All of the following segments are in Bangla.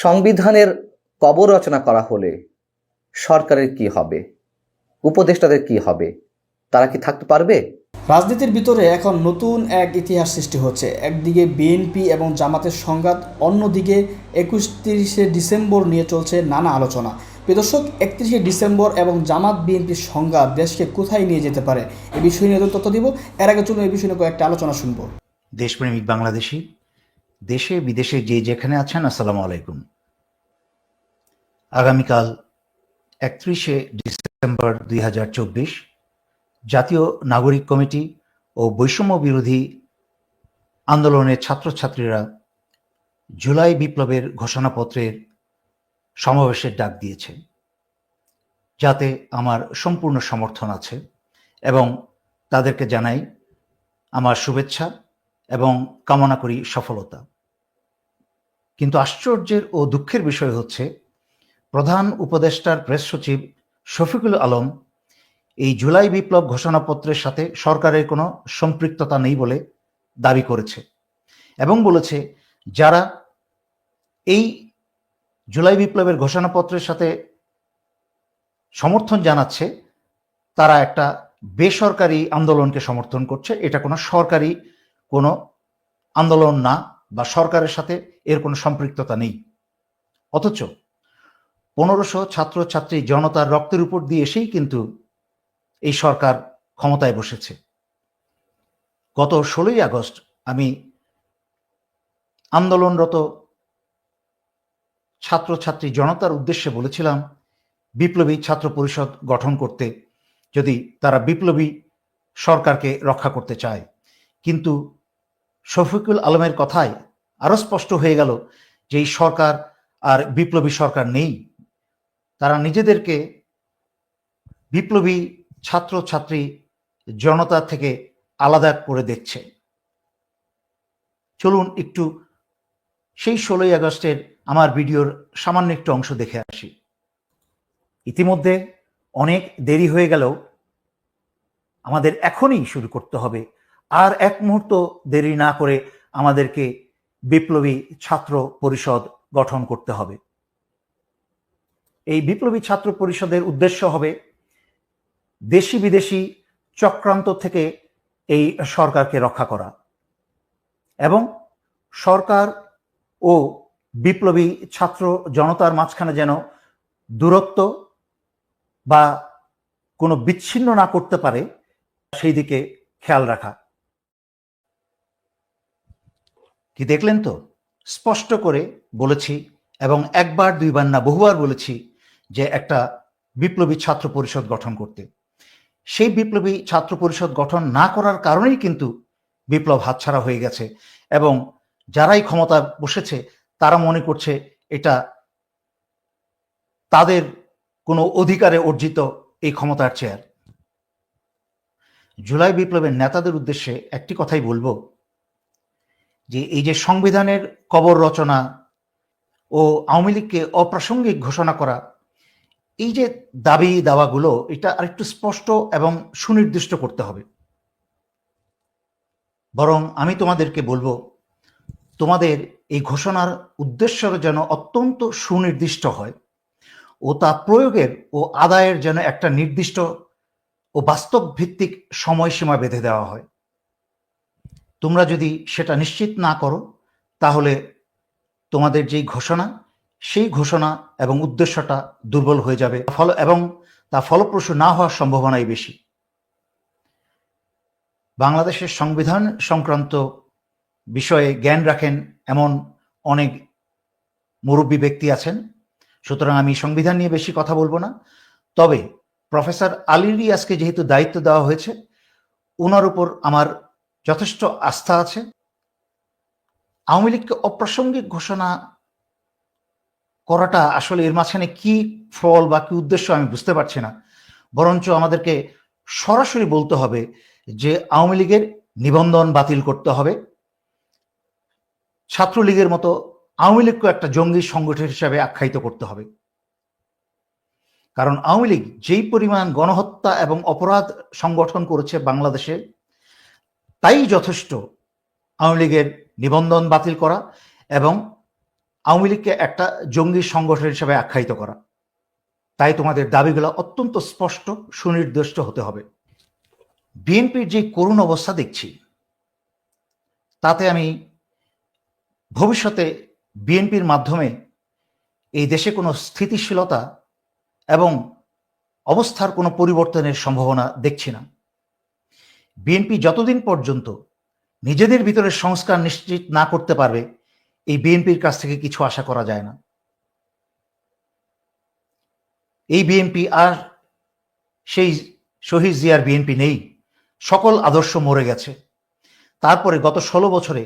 সংবিধানের কবর রচনা করা হলে সরকারের কি হবে? উপদেষ্টাদের কি হবে? তারা কি থাকতে পারবে? রাজনীতির ভিতরে এখন নতুন এক ইতিহাস সৃষ্টি হচ্ছে। একদিকে বিএনপি এবং জামাতের সংঘাত, অন্যদিকে 31শে ডিসেম্বর নিয়ে চলছে নানা আলোচনা। দর্শক, 31শে ডিসেম্বর এবং জামাত বিএনপির সংঘাত দেশকে কোথায় নিয়ে যেতে পারে, এ বিষয়ে নিয়ে তথ্য দিব। এর আগে চলুন এই বিষয়ে নিয়ে কয়েকটা আলোচনা শুনবো। দেশপ্রেমিক বাংলাদেশি, দেশে বিদেশে যে যেখানে আছেন, আসসালামু আলাইকুম। আগামীকাল 31শে ডিসেম্বর 2024 জাতীয় নাগরিক কমিটি ও বৈষম্য বিরোধী আন্দোলনের ছাত্রছাত্রীরা জুলাই বিপ্লবের ঘোষণাপত্রের সমাবেশের ডাক দিয়েছে, যাতে আমার সম্পূর্ণ সমর্থন আছে এবং তাদেরকে জানাই আমার শুভেচ্ছা এবং কামনা করি সফলতা। কিন্তু আশ্চর্যের ও দুঃখের বিষয় হচ্ছে, প্রধান উপদেষ্টার প্রেস সচিব শফিকুল আলম এই জুলাই বিপ্লব ঘোষণাপত্রের সাথে সরকারের কোনো সম্পৃক্ততা নেই বলে দাবি করেছে এবং বলেছে যারা এই জুলাই বিপ্লবের ঘোষণাপত্রের সাথে সমর্থন জানাচ্ছে তারা একটা বেসরকারি আন্দোলনকে সমর্থন করছে, এটা কোনো সরকারি কোনো আন্দোলন না বা সরকারের সাথে এর কোনো সম্পৃক্ততা নেই। অথচ 1500 ছাত্রছাত্রী জনতার রক্তের উপর দিয়ে এসেই কিন্তু এই সরকার ক্ষমতায় বসেছে। গত 16ই আগস্ট আমি আন্দোলনরত ছাত্রছাত্রী জনতার উদ্দেশ্যে বলেছিলাম বিপ্লবী ছাত্র পরিষদ গঠন করতে, যদি তারা বিপ্লবী সরকারকে রক্ষা করতে চায়। কিন্তু শফিকুল আলমের কথায় আরো স্পষ্ট হয়ে গেল যে এই সরকার আর বিপ্লবী সরকার নেই। তারা নিজেদেরকে বিপ্লবী ছাত্রছাত্রী জনতা থেকে আলাদা করে দেখছে। চলুন একটু সেই 16ই আগস্টের আমার ভিডিওর সামান্য একটু অংশ দেখে আসি। ইতিমধ্যে অনেক দেরি হয়ে গেলেও আমাদের এখনই শুরু করতে হবে, আর এক মুহূর্ত দেরি না করে আমাদেরকে বিপ্লবী ছাত্র পরিষদ গঠন করতে হবে। এই বিপ্লবী ছাত্র পরিষদের উদ্দেশ্য হবে দেশি বিদেশি চক্রান্ত থেকে এই সরকারকে রক্ষা করা এবং সরকার ও বিপ্লবী ছাত্র জনতার মাঝখানে যেন দূরত্ব বা কোনো বিচ্ছিন্ন না করতে পারে সেই দিকে খেয়াল রাখা। কি দেখলেন তো, স্পষ্ট করে বলেছি এবং একবার দুইবার না বহুবার বলেছি যে একটা বিপ্লবী ছাত্র পরিষদ গঠন করতে। সেই বিপ্লবী ছাত্র পরিষদ গঠন না করার কারণেই কিন্তু বিপ্লব হাতছাড়া হয়ে গেছে এবং যারাই ক্ষমতা বসেছে তারা মনে করছে এটা তাদের কোনো অধিকারে অর্জিত এই ক্ষমতার চেয়ার। জুলাই বিপ্লবের নেতাদের উদ্দেশ্যে একটি কথাই বলবো, যে এই যে সংবিধানের কবর রচনা ও আওয়ামী লীগকে অপ্রাসঙ্গিক ঘোষণা করা, এই যে দাবি দাওয়াগুলো, এটা আরেকটু স্পষ্ট এবং সুনির্দিষ্ট করতে হবে। বরং আমি তোমাদেরকে বলবো, তোমাদের এই ঘোষণার উদ্দেশ্য যেন অত্যন্ত সুনির্দিষ্ট হয় ও তা প্রয়োগের ও আদায়ের যেন একটা নির্দিষ্ট ও বাস্তব ভিত্তিক সময়সীমা বেঁধে দেওয়া হয়। তোমরা যদি সেটা নিশ্চিত না করো, তাহলে তোমাদের যেই ঘোষণা, সেই ঘোষণা এবং উদ্দেশ্যটা দুর্বল হয়ে যাবে এবং তা ফলপ্রসূ না হওয়ার সম্ভাবনাই বেশি। বাংলাদেশের সংবিধান সংক্রান্ত বিষয়ে জ্ঞান রাখেন এমন অনেক মুরব্বী ব্যক্তি আছেন, সুতরাং আমি সংবিধান নিয়ে বেশি কথা বলবো না। তবে প্রফেসর আলী রিয়াজকে যেহেতু দায়িত্ব দেওয়া হয়েছে, ওনার উপর আমার যথেষ্ট আস্থা আছে। আওয়ামী লীগকে অপ্রাসঙ্গিক ঘোষণা করাটা আসলে এর মাঝখানে কি ফল বা কি উদ্দেশ্য আমি বুঝতে পারছি না। বরঞ্চ আমাদেরকে সরাসরি বলতে হবে যে আওয়ামী লীগের নিবন্ধন বাতিল করতে হবে, ছাত্রলীগের মতো আওয়ামী লীগকে একটা জঙ্গি সংগঠন হিসাবে আখ্যায়িত করতে হবে। কারণ আওয়ামী লীগ যেই পরিমাণ গণহত্যা এবং অপরাধ সংগঠন করেছে বাংলাদেশে, তাই যথেষ্ট আওয়ামী লীগের নিবন্ধন বাতিল করা এবং আওয়ামী লীগকে একটা জঙ্গি সংগঠন হিসেবে আখ্যায়িত করা। তাই তোমাদের দাবিগুলো অত্যন্ত স্পষ্ট, সুনির্দিষ্ট হতে হবে। বিএনপির যে করুণ অবস্থা দেখছি, তাতে আমি ভবিষ্যতে বিএনপির মাধ্যমে এই দেশে কোনো স্থিতিশীলতা এবং অবস্থার কোনো পরিবর্তনের সম্ভাবনা দেখছি না। বিএনপি যতদিন পর্যন্ত নিজেদের ভিতরে সংস্কার নিশ্চিত না করতে পারবে, এই বিএনপির কাছ থেকে কিছু আশা করা যায় না। এই বিএনপি আর সেই শহীদ জিয়ার বিএনপি নেই। সকল আদর্শ মরে গেছে। তারপরে গত 16 বছরে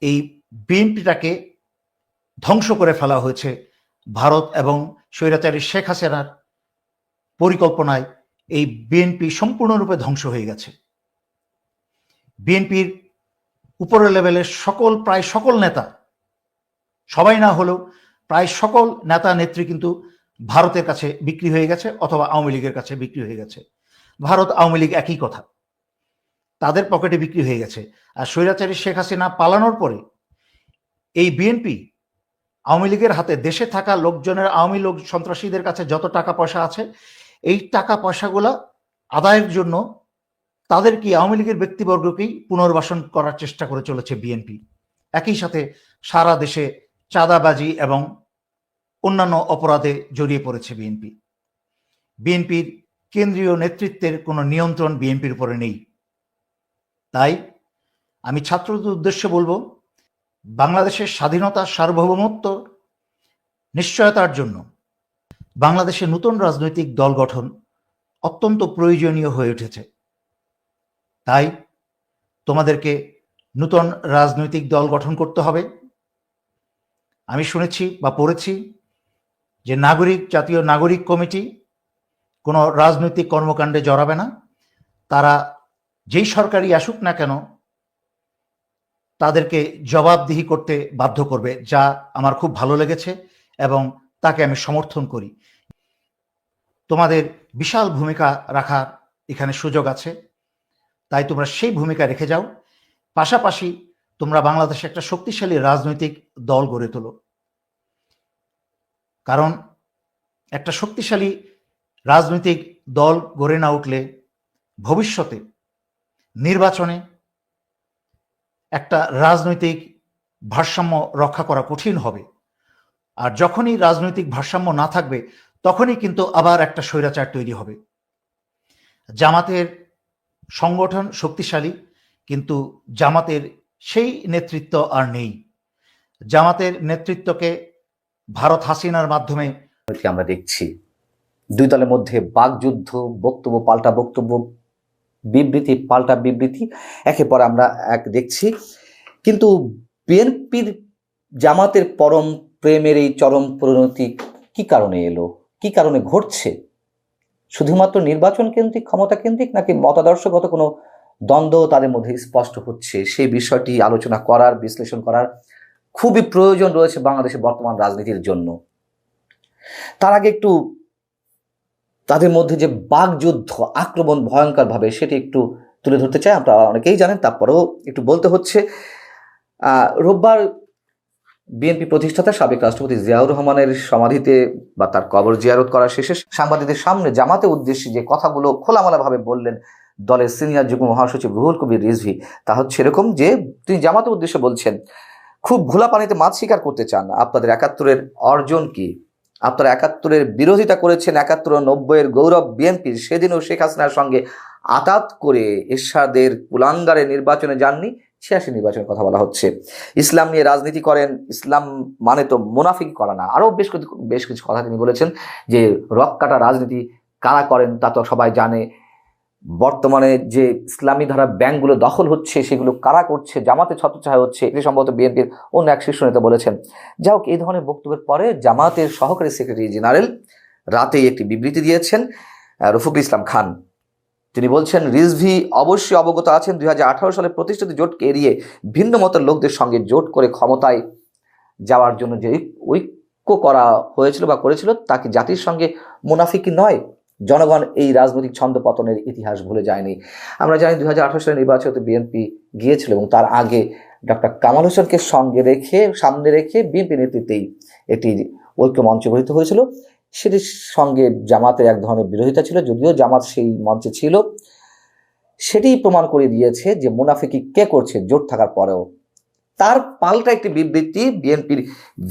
এই বিএনপিটাকে ধ্বংস করে ফেলা হয়েছে ভারত এবং স্বৈরাচারী শেখ হাসিনার পরিকল্পনায়। এই বিএনপি সম্পূর্ণরূপে ধ্বংস হয়ে গেছে। বিএনপির উপরের লেভেলের প্রায় সকল নেতা, সবাই না হলেও প্রায় সকল নেতা নেত্রী কিন্তু ভারতের কাছে বিক্রি হয়ে গেছে অথবা আওয়ামী লীগের কাছে বিক্রি হয়ে গেছে। ভারত আওয়ামী লীগ একই কথা, তাদের পকেটে বিক্রি হয়ে গেছে। আর স্বৈরাচারী শেখ হাসিনা পালানোর পরে এই বিএনপি আওয়ামী লীগের হাতে, দেশে থাকা লোকজনের, আওয়ামী লোক সন্ত্রাসীদের কাছে যত টাকা পয়সা আছে, এই টাকা পয়সাগুলা আদায়ের জন্য তাদেরকে, আওয়ামী লীগের ব্যক্তিবর্গকেই পুনর্বাসন করার চেষ্টা করে চলেছে বিএনপি। একই সাথে সারা দেশে চাঁদাবাজি এবং অন্যান্য অপরাধে জড়িয়ে পড়েছে বিএনপি। বিএনপির কেন্দ্রীয় নেতৃত্বের কোনো নিয়ন্ত্রণ বিএনপির উপরে নেই। তাই আমি ছাত্রদের উদ্দেশ্যে বলবো, বাংলাদেশের স্বাধীনতা, সার্বভৌমত্ব নিশ্চয়তার জন্য বাংলাদেশে নতুন রাজনৈতিক দল গঠন অত্যন্ত প্রয়োজনীয় হয়ে উঠেছে। তাই তোমাদেরকে নতুন রাজনৈতিক দল গঠন করতে হবে। আমি শুনেছি বা পড়েছি যে জাতীয় নাগরিক কমিটি কোনো রাজনৈতিক কর্মকাণ্ডে জড়াবে না। তারা যেই সরকারই আসুক না কেন তাদেরকে জবাবদিহি করতে বাধ্য করবে, যা আমার খুব ভালো লেগেছে এবং তাকে আমি সমর্থন করি। তোমাদের বিশাল ভূমিকা রাখার এখানে সুযোগ আছে, তাই তোমরা সেই ভূমিকা রেখে যাও। পাশাপাশি তোমরা বাংলাদেশে একটা শক্তিশালী রাজনৈতিক দল গড়ে তোলো, কারণ একটা শক্তিশালী রাজনৈতিক দল গড়ে না উঠলে ভবিষ্যতে নির্বাচনে একটা রাজনৈতিক ভারসাম্য রক্ষা করা কঠিন হবে। আর যখনই রাজনৈতিক ভারসাম্য না থাকবে, তখনই কিন্তু আবার একটা স্বৈরাচার তৈরি হবে। জামাতের সংগঠন শক্তিশালী, কিন্তু জামাতের সেই নেতৃত্ব আর নেই। জামাতের নেতৃত্বকে ভারত হাসিনার মাধ্যমে আমরা দেখছি দুই দলের মধ্যে বাকযুদ্ধ, বক্তব্য পাল্টা বক্তব্য, বিবৃতি পাল্টা বিবৃতি, একে পর আমরা এক দেখছি। কিন্তু বিএনপির জামাতের পরম প্রেমের এই চরম পরিণতি কি কারণে এলো, কি কারণে ঘটছে? শুধুমাত্র নির্বাচন কেন্দ্রিক, ক্ষমতা কেন্দ্রিক, নাকি মতাদর্শগত কোনো দ্বন্দ্ব তাদের মধ্যে স্পষ্ট হচ্ছে? সেই বিষয়টি আলোচনা করার, বিশ্লেষণ করার খুবই প্রয়োজন রয়েছে বাংলাদেশের বর্তমান রাজনীতির জন্য। তার আগে একটু তাদের মধ্যে যে বাকযুদ্ধ, আক্রমণ ভয়ঙ্কর ভাবে, সেটি একটু তুলে ধরতে চাই। আপনারা অনেকেই জানেন, তারপরেও একটু বলতে হচ্ছে। রোববার বিএনপি প্রতিষ্ঠাতা সাবেক রাষ্ট্রপতি জিয়াউর রহমানের সমাধিতে বা তার কবর জিয়ারত করা শেষে সাংবাদিকদের সামনে জামাতের উদ্দেশ্যে যে কথাগুলো খোলামেলাভাবে বললেন দলের সিনিয়র যুগ্ম মহাসচিব রুহুল কবির রিজভী, তা হচ্ছে এরকম যে তিনি জামাতের উদ্দেশ্যে বলছেন, খুব ঘোলা পানিতে মাছ শিকার করতে চান। আপনাদের ৭১-এর অর্জন কি? আপনারা ৭১-এর বিরোধিতা করেছেন, ৭১-৯০-এর গৌরব বিএনপির। সেদিনও শেখ হাসিনার সঙ্গে আতাত করে এরশাদের কুলাঙ্গারে নির্বাচনে যাননি, ৮৬ নির্বাচনের কথা বলা হচ্ছে। ইসলাম নিয়ে রাজনীতি করেন, ইসলাম মানে তো মুনাফিকি করা না। আরও বেশ কিছু কথা তিনি বলেছেন, যে রক্কাটা রাজনীতি কারা করেন তা তো সবাই জানে। বর্তমানে যে ইসলামী ধারা ব্যাংকগুলো দখল হচ্ছে, সেগুলো কারা করছে? জামাতে ছত্রছায়া হচ্ছে, এটি সম্ভবত বিএনপির অন্য এক শীর্ষ নেতা বলেছেন। যাই হোক, এই ধরনের বক্তব্যের পরে জামাতের সহকারী সেক্রেটারি জেনারেল রাতেই একটি বিবৃতি দিয়েছেন, রফিকুল ইসলাম খান। তিনি বলছেন, রিজভী অবশ্যই অবগত আছেন 2018 সালে প্রতিষ্ঠিত জোটকে এড়িয়ে ভিন্ন মতের লোকদের সঙ্গে জোট করে ক্ষমতায় যাওয়ার জন্য যে ঐক্য করা হয়েছিল বা করেছিল, তা কি জাতির সঙ্গে মুনাফিকি নয়? জনগণ এই রাজনৈতিক ছন্দ পতনের ইতিহাস ভুলে যায়নি। আমরা জানি 2018 সালে নির্বাচনে বিএনপি গিয়েছিল এবং তার আগে ডক্টর কামাল হোসেনকে সামনে রেখে বিএনপি নেতৃত্বেই একটি ঐক্য মঞ্চ গঠিত হয়েছিল। সেটির সঙ্গে জামাতের এক ধরনের বিরোধিতা ছিল, যদিও জামাত সেই মঞ্চে ছিল। সেটি প্রমাণ করে দিয়েছে যে মুনাফিকি কে করছে জোট থাকার পরেও। তার পাল্টা একটি বিবৃতি বিএনপির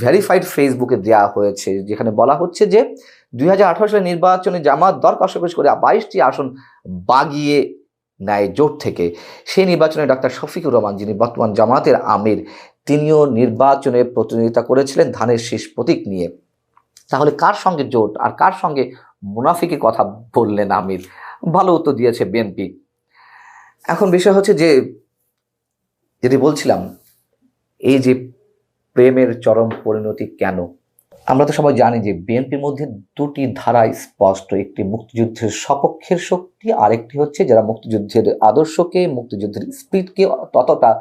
ভেরিফাইড ফেসবুকে দেওয়া হয়েছে, যেখানে বলা হচ্ছে যে 2018 সালের নির্বাচনে জামাত দর কষাকষি করে 22টি আসন বাগিয়ে নেয় জোট থেকে। সেই নির্বাচনে ডক্টর শফিকুর রহমান, যিনি বর্তমান জামাতের আমির, তিনিও নির্বাচনে প্রতিদ্বন্দ্বিতা করেছিলেন ধানের শীষ প্রতীক নিয়ে। তাহলে কার সঙ্গে জোট আর কার সঙ্গে মুনাফিকি কথা বললেন আমির? ভালো উত্তর দিয়েছে বিএনপি। এখন বিষয় হচ্ছে যে, যেটি বলছিলাম, এই যে প্রেমের চরম পরিণতি কেন? আমরা তো সবাই জানি যে বিএনপির মধ্যে দুটি ধারা স্পষ্ট, একটি মুক্তিযুদ্ধের সপক্ষের শক্তি, আরেকটি হচ্ছে যারা মুক্তিযুদ্ধের আদর্শকে, মুক্তিযুদ্ধের স্পিরিটকে ততটা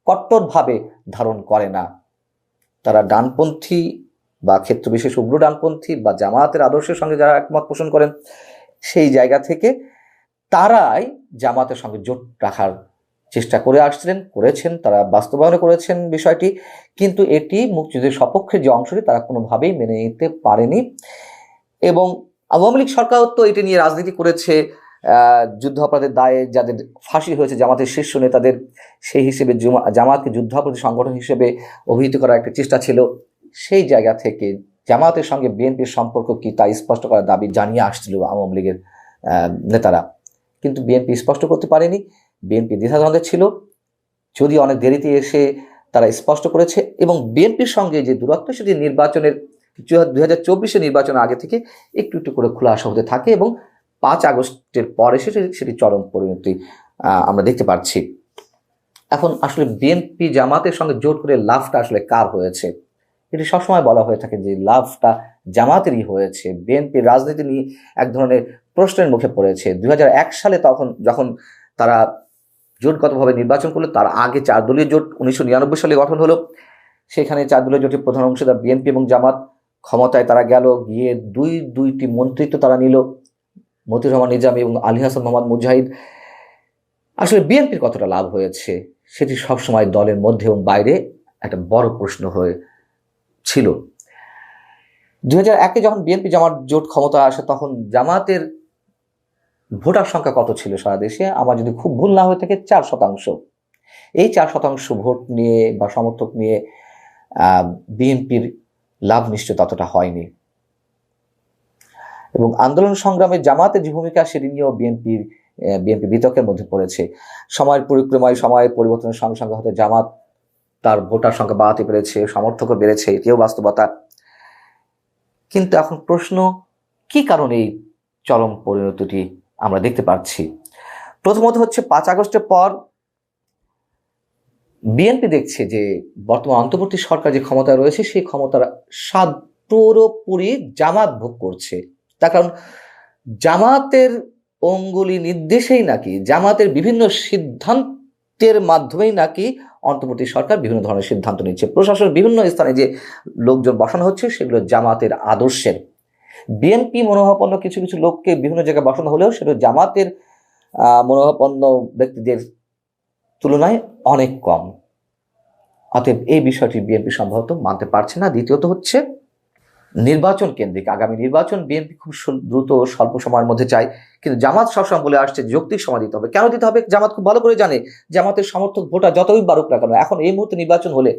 কট্টরভাবে ধারণ করে না। তারা ডানপন্থী বা ক্ষেত্রবিশেষ উগ্র ডানপন্থী বা জামায়াতের আদর্শের সঙ্গে যারা একমত পোষণ করেন, সেই জায়গা থেকে তারাই জামাতের সঙ্গে জোট রাখার চেষ্টা করেছেন, তারা বাস্তবায়ন করেছেন বিষয়টি। কিন্তু এটি মুক্তিযুদ্ধের সপক্ষের যে অংশটি তারা কোনোভাবেই মেনে নিতে পারেনি। এবং আওয়ামী লীগ সরকার তো এটি নিয়ে রাজনীতি করেছে। যুদ্ধ অপরাধের দায়ে যাদের ফাঁসি হয়েছে জামাতের শীর্ষ নেতাদের, সেই হিসেবে জামাতকে যুদ্ধাপরাধী সংগঠন হিসেবে অভিহিত করার একটা চেষ্টা ছিল। সেই জায়গা থেকে জামাতের সঙ্গে বিএনপির সম্পর্ক কি তা স্পষ্ট করার দাবি জানিয়ে আসছিল আওয়ামী লীগের নেতারা, কিন্তু বিএনপি স্পষ্ট করতে পারেনি। বিএনপি দ্বিধাদ্বন্দ্বে ছিল, যদি অনেক দেরিতে এসে তারা স্পষ্ট করেছে। এবং বিএনপির সঙ্গে যে দূরত্ব, সেটি নির্বাচনের 2024 নির্বাচনের আগে থেকে একটু একটু করে খোলাসা হতে থাকে এবং 5 আগস্টের পরে সেটি চরম পরিণতি আমরা দেখতে পাচ্ছি। এখন আসলে বিএনপি জামাতের সঙ্গে জোট করে লাভটা আসলে কার হয়েছে? এটি সবসময় বলা হয়ে থাকে যে লাভটা জামাতেরই হয়েছে। বিএনপির রাজনীতি নিয়ে এক ধরনের প্রশ্নের মুখে পড়েছে। 2001 সালে যখন তারা জোটগতভাবে নির্বাচন করলো, তার আগে 4 দলীয় জোট 1999 সালে গঠন হলো। সেখানে 4 দলীয় জোটের প্রধান অংশীদার বিএনপি এবং জামাত। ক্ষমতায় তারা গিয়ে দুইটি মন্ত্রিত্ব তারা নিল, মতিউর রহমান নিজামী এবং আলী হাসান মোহাম্মদ মুজাহিদ। আসলে বিএনপির কতটা লাভ হয়েছে সেটি সবসময় দলের মধ্যে এবং বাইরে একটা বড় প্রশ্ন হয়ে ছিল। 2001-এ যখন বিএনপি জামাত জোট ক্ষমতা আসে, তখন জামাতের ভোটার সংখ্যা কত ছিল সারা দেশে? আমার যদি খুব ভুল না হয়ে থাকে 4%। এই 4% ভোট নিয়ে বা সমর্থক নিয়ে বিএনপির লাভ নিশ্চয় ততটা হয়নি। এবং আন্দোলন সংগ্রামে জামাতের যে ভূমিকা, সেটি নিয়েও বিএনপি বিতর্কের মধ্যে পড়েছে। সময়ের পরিক্রমায়, সময়ের পরিবর্তনের সঙ্গে সঙ্গে হয়তো জামাত তার ভোটার সংখ্যা বাড়াতে পেরেছে, সমর্থকও বেড়েছে, এটিও বাস্তবতা। কিন্তু এখন প্রশ্ন, কি কারণে এই চরম পরিণতিটি আমরা দেখতে পাচ্ছি? প্রথমত হচ্ছে 5 আগস্টের পর বিএনপি দেখছে যে বর্তমান অন্তর্বর্তী সরকার যে ক্ষমতায় রয়েছে, সেই ক্ষমতার স্বাদ পুরোপুরি জামাত ভোগ করছে। তার কারণ জামাতের অঙ্গুলি নির্দেশেই নাকি, জামাতের বিভিন্ন সিদ্ধান্তের মাধ্যমেই নাকি অন্তর্বর্তী সরকার বিভিন্ন ধরনের সিদ্ধান্ত নিচ্ছে। প্রশাসনের বিভিন্ন স্থানে যে লোকজন বসানো হচ্ছে, সেগুলো জামাতের আদর্শের। বিএনপি মনোভাবাপন্ন কিছু কিছু লোককে বিভিন্ন জায়গায় বসানো হলেও সেটা জামাতের মনোভাবাপন্ন ব্যক্তিদের তুলনায় অনেক কম। অতএব এই বিষয়টি বিএনপি সম্ভবত মানতে পারছে না। দ্বিতীয়ত হচ্ছে নির্বাচন কেন্দ্রিক আগামী নির্বাচন বিএনপি খুব দ্রুত স্বল্প সময়ের মধ্যে চায়, কিন্তু জামাত সবসময় বলে আসছে যৌক্তিক সময় দিতে হবে। কেন দিতে হবে? জামাত খুব ভালো করে জানে জামাতের সমর্থক ভোটার যতই বাড়ুক না কেন, এখন এই মুহূর্তে নির্বাচন হলে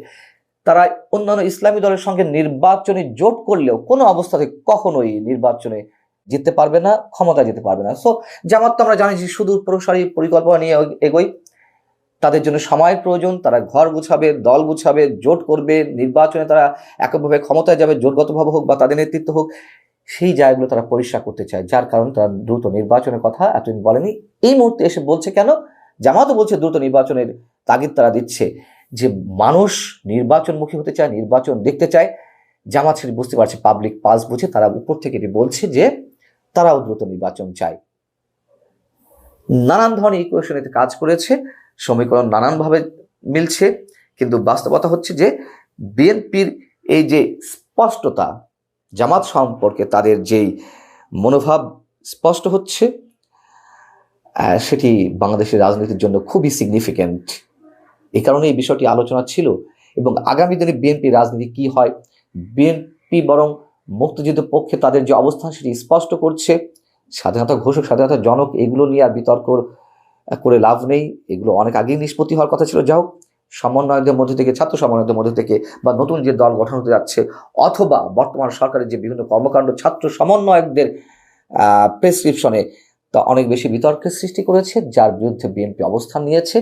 তারা অন্যান্য ইসলামী দলের সঙ্গে নির্বাচনে জোট করলেও কোনো অবস্থাতে কখনোই নির্বাচনে জিততে পারবে না, ক্ষমতা যেতে পারবে না। সো জামাত তো আমরা জানি যে সুদূর প্রসারী পরিকল্পনা নিয়ে এগোয়। তাদের জন্য সময়ের প্রয়োজন, তারা ঘর গুছাবে, দল গুছাবে, জোট করবে, নির্বাচনে তারা এককভাবে ক্ষমতায় যাবে, জোটগতভাবে হোক বা তাদের নেতৃত্ব হোক, সেই জায়গাগুলো তারা পরিষ্কার করতে চায়। যার কারণে তারা দ্রুত নির্বাচনের কথা এতদিন বলেনি, এই মুহূর্তে এসে বলছে। কেন? জামাতও বলছে দ্রুত নির্বাচনের তাগিদ তারা দিচ্ছে, যে মানুষ নির্বাচনমুখী হতে চায়, নির্বাচন দেখতে চায়। জামাত সেটি বুঝতে পারছে, পাবলিক পাস বুঝে তারা উপর থেকে এটি বলছে যে তারাও দ্রুত নির্বাচন চায়। নানান ধরনের ইকুয়েশন এতে কাজ করেছে, সমীকরণ নানানভাবে মিলছে, কিন্তু বাস্তবতা হচ্ছে যে বিএনপির এই যে স্পষ্টতা, জামাত সম্পর্কে তাদের যেই মনোভাব স্পষ্ট হচ্ছে, সেটি বাংলাদেশের রাজনীতির জন্য খুবই সিগনিফিক্যান্ট। এই কারণে এই বিষয়টি আলোচনা ছিল। এবং আগামী দিনে বিএনপি রাজনীতি কি হয়, বিএনপি বরং মুক্তিযুদ্ধের পক্ষে তাদের যে অবস্থান সেটি স্পষ্ট করছে। স্বাধীনতা ঘোষক, স্বাধীনতা জনক, এগুলো নিয়ে আর বিতর্ক করে লাভ নেই, এগুলো অনেক আগেই নিষ্পত্তি হওয়ার কথা ছিল। যা হোক, সমন্বয়কদের মধ্যে থেকে, ছাত্র সমন্বয়কদের মধ্যে থেকে, বা নতুন যে দল গঠন হতে যাচ্ছে, অথবা বর্তমান সরকারের যে বিভিন্ন কর্মকাণ্ড ছাত্র সমন্বয়কদের প্রেসক্রিপশনে তা অনেক বেশি বিতর্কের সৃষ্টি করেছে, যার বিরুদ্ধে বিএনপি অবস্থান নিয়েছে।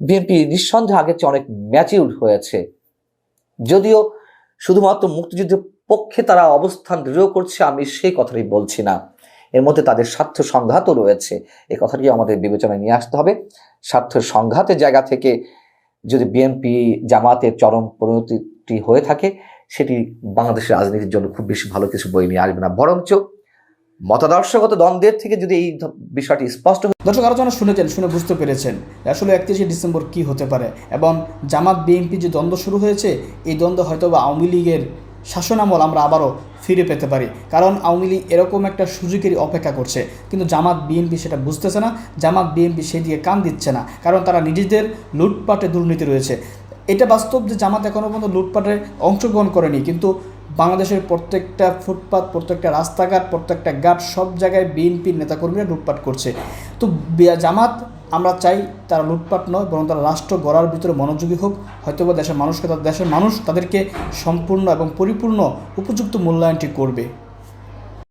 বিএনপি নিঃসন্দেহে আগের চেয়ে অনেক ম্যাচিউরড হয়েছে, যদিও শুধুমাত্র মুক্তিযুদ্ধের পক্ষে তারা অবস্থান দৃঢ় করছে আমি সেই কথাটাই বলছি না, এর মধ্যে তাদের স্বার্থ সংঘাতও রয়েছে। এই কথাটি আমাদের বিবেচনায় নিয়ে আসতে হবে। স্বার্থের সংঘাতের জায়গা থেকে যদি বিএনপি জামাতের চরম পরিণতি হয়ে থাকে, সেটি বাংলাদেশের রাজনীতির জন্য খুব বেশি ভালো কিছু বই নিয়ে আসবে না, বরঞ্চ মতাদর্শগত দ্বন্দ্বের থেকে যদি এই বিষয়টি স্পষ্ট। দর্শক, আলোচনা শুনেছেন, শুনে বুঝতে পেরেছেন আসলে 31শে ডিসেম্বর কি হতে পারে, এবং জামাত বিএনপি যে দ্বন্দ্ব শুরু হয়েছে, এই দ্বন্দ্ব হয়তো বা আওয়ামী লীগের শাসনামল আমরা আবারও ফিরে পেতে পারি। কারণ আওয়ামী লীগ এরকম একটা সুযোগেরই অপেক্ষা করছে, কিন্তু জামাত বিএনপি সেটা বুঝতেছে না, জামাত বিএনপি সেই দিকে কান দিচ্ছে না, কারণ তারা নিজেদের লুটপাটে দুর্নীতি রয়েছে। এটা বাস্তব যে জামাত এখনও পর্যন্ত লুটপাটে অংশগ্রহণ করেনি, কিন্তু বাংলাদেশের প্রত্যেকটা ফুটপাত, প্রত্যেকটা রাস্তাঘাট, প্রত্যেকটা ঘাট, সব জায়গায় বিএনপির নেতাকর্মীরা লুটপাট করছে। তো জামাত, আমরা চাই তারা লুটপাট নয়, বরং তারা রাষ্ট্র গড়ার ভিতরে মনোযোগী হোক। হয়তোবা দেশের মানুষ তাদেরকে সম্পূর্ণ এবং পরিপূর্ণ উপযুক্ত মূল্যায়নটি করবে।